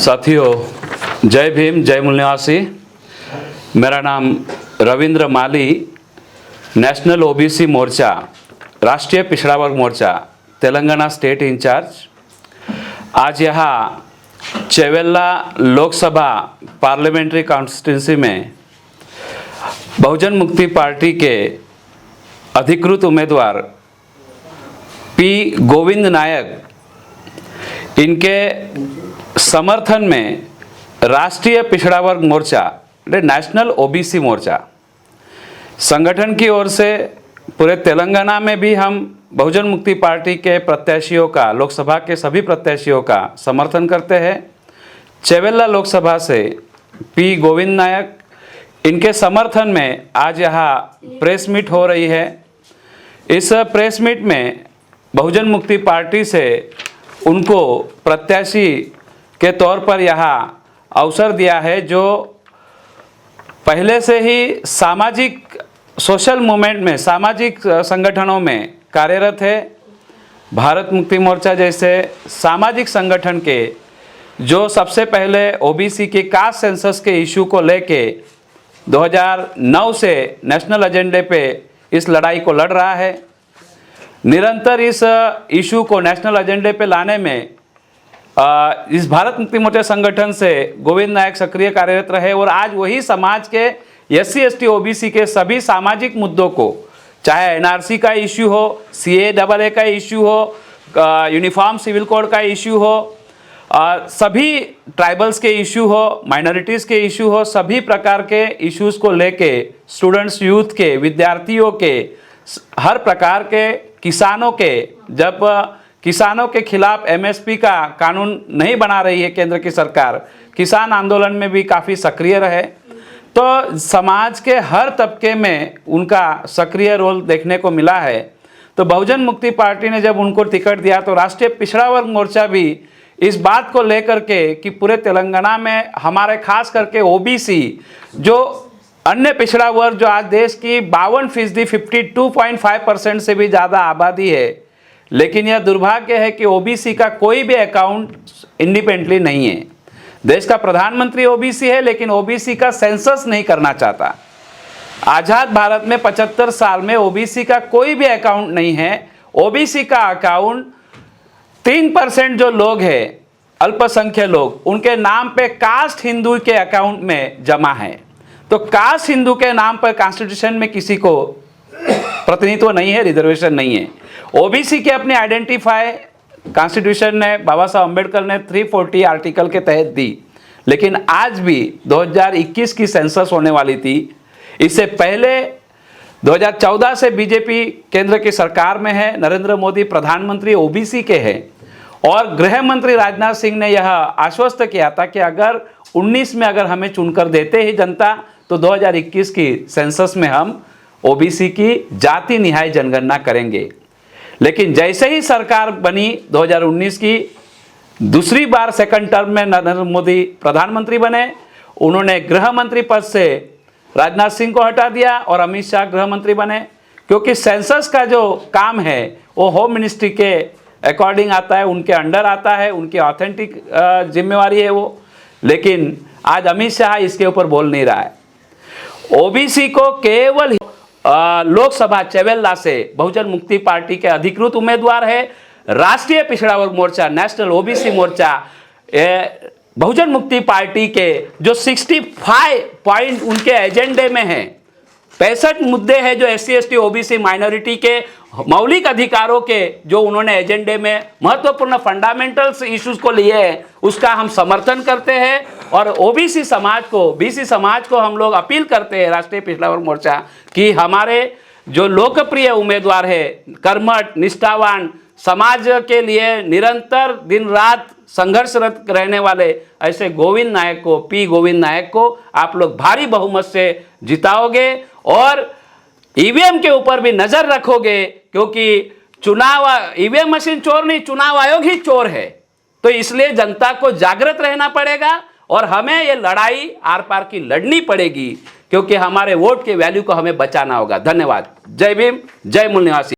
साथियों, जय भीम, जय मूल निवासी। मेरा नाम रविंद्र माली, नेशनल ओबीसी मोर्चा, राष्ट्रीय पिछड़ा वर्ग मोर्चा, तेलंगाना स्टेट इंचार्ज। आज यहाँ चेवेल्ला लोकसभा पार्लियामेंट्री कॉन्स्टिट्यूंसी में बहुजन मुक्ति पार्टी के अधिकृत उम्मीदवार पी गोविंद नायक, इनके समर्थन में राष्ट्रीय पिछड़ा वर्ग मोर्चा, नेशनल ओबीसी मोर्चा संगठन की ओर से पूरे तेलंगाना में भी हम बहुजन मुक्ति पार्टी के प्रत्याशियों का, लोकसभा के सभी प्रत्याशियों का समर्थन करते हैं। चेवेल्ला लोकसभा से पी गोविंद नायक, इनके समर्थन में आज यहाँ प्रेस मीट हो रही है। इस प्रेस मीट में बहुजन मुक्ति पार्टी से उनको प्रत्याशी के तौर पर यहाँ अवसर दिया है, जो पहले से ही सामाजिक सोशल मूवमेंट में, सामाजिक संगठनों में कार्यरत है। भारत मुक्ति मोर्चा जैसे सामाजिक संगठन के जो सबसे पहले ओबीसी के कास्ट सेंसस के इशू को लेके 2009 से नेशनल एजेंडे पे इस लड़ाई को लड़ रहा है। निरंतर इस इशू को नेशनल एजेंडे पे लाने में इस भारत मुक्ति मोर्चा संगठन से गोविंद नायक सक्रिय कार्यरत रहे और आज वही समाज के एससी एसटी ओबीसी के सभी सामाजिक मुद्दों को, चाहे एनआरसी का इश्यू हो, सीएए का इश्यू हो, यूनिफॉर्म सिविल कोड का इश्यू हो, सभी ट्राइबल्स के इश्यू हो, माइनॉरिटीज़ के इश्यू हो, सभी प्रकार के इश्यूज़ को लेके स्टूडेंट्स, यूथ के, विद्यार्थियों के, हर प्रकार के, किसानों के, जब किसानों के खिलाफ एमएसपी का कानून नहीं बना रही है केंद्र की सरकार, किसान आंदोलन में भी काफ़ी सक्रिय रहे। तो समाज के हर तबके में उनका सक्रिय रोल देखने को मिला है। तो बहुजन मुक्ति पार्टी ने जब उनको टिकट दिया तो राष्ट्रीय पिछड़ा वर्ग मोर्चा भी इस बात को लेकर के कि पूरे तेलंगाना में हमारे खास करके ओबीसी, जो अन्य पिछड़ा वर्ग जो आज देश की 52% 52.5% से भी ज़्यादा आबादी है, लेकिन यह दुर्भाग्य है कि ओबीसी का कोई भी अकाउंट इंडिपेंडेंटली नहीं है। देश का प्रधानमंत्री ओबीसी है, लेकिन ओबीसी का सेंसस नहीं करना चाहता। आज़ाद भारत में 75 साल में ओबीसी का कोई भी अकाउंट नहीं है। ओबीसी का अकाउंट 3% जो लोग हैं, अल्पसंख्यक लोग, उनके नाम पे कास्ट हिंदू के अकाउंट में जमा है। तो कास्ट हिंदू के नाम पर कॉन्स्टिट्यूशन में किसी को प्रतिनिधित्व नहीं है, रिजर्वेशन नहीं है। ओबीसी के अपनी आइडेंटिफाई कॉन्स्टिट्यूशन ने, बाबा साहब अम्बेडकर ने 340 आर्टिकल के तहत दी, लेकिन आज भी 2021 की सेंसस होने वाली थी। इससे पहले 2014 से बीजेपी केंद्र की सरकार में है, नरेंद्र मोदी प्रधानमंत्री ओबीसी के हैं और गृह मंत्री राजनाथ सिंह ने यह आश्वस्त किया था कि अगर 19 में अगर हमें चुनकर देते ही जनता, तो 2021 की सेंसस में हम ओबीसी की जाति निहाय जनगणना करेंगे। लेकिन जैसे ही सरकार बनी 2019 की, दूसरी बार सेकंड टर्म में नरेंद्र मोदी प्रधानमंत्री बने, उन्होंने गृह मंत्री पद से राजनाथ सिंह को हटा दिया और अमित शाह गृह मंत्री बने, क्योंकि सेंसस का जो काम है वो होम मिनिस्ट्री के अकॉर्डिंग आता है, उनके अंडर आता है, उनकी ऑथेंटिक जिम्मेवारी है वो। लेकिन आज अमित शाह इसके ऊपर बोल नहीं रहा है। ओबीसी को केवल लोकसभा चेवेल्ला से बहुजन मुक्ति पार्टी के अधिकृत उम्मीदवार है राष्ट्रीय पिछड़ा वर्ग मोर्चा, नेशनल ओबीसी मोर्चा, बहुजन मुक्ति पार्टी के जो 65 पॉइंट उनके एजेंडे में है, 65 मुद्दे हैं जो एससी एसटी ओबीसी माइनॉरिटी के मौलिक अधिकारों के, जो उन्होंने एजेंडे में महत्वपूर्ण फंडामेंटल्स इश्यूज को लिए हैं, उसका हम समर्थन करते हैं। और ओबीसी समाज को, बीसी समाज को हम लोग अपील करते हैं, राष्ट्रीय पिछड़ा वर्ग मोर्चा, कि हमारे जो लोकप्रिय उम्मीदवार है, कर्मठ, निष्ठावान, समाज के लिए निरंतर दिन रात संघर्षरत रहने वाले ऐसे गोविंद नायक को, पी गोविंद नायक को आप लोग भारी बहुमत से जिताओगे और ईवीएम के ऊपर भी नजर रखोगे, क्योंकि चुनाव, ईवीएम मशीन चोर नहीं, चुनाव आयोग ही चोर है। तो इसलिए जनता को जागृत रहना पड़ेगा और हमें ये लड़ाई आर पार की लड़नी पड़ेगी, क्योंकि हमारे वोट के वैल्यू को हमें बचाना होगा। धन्यवाद। जय भीम, जय मूल निवासी।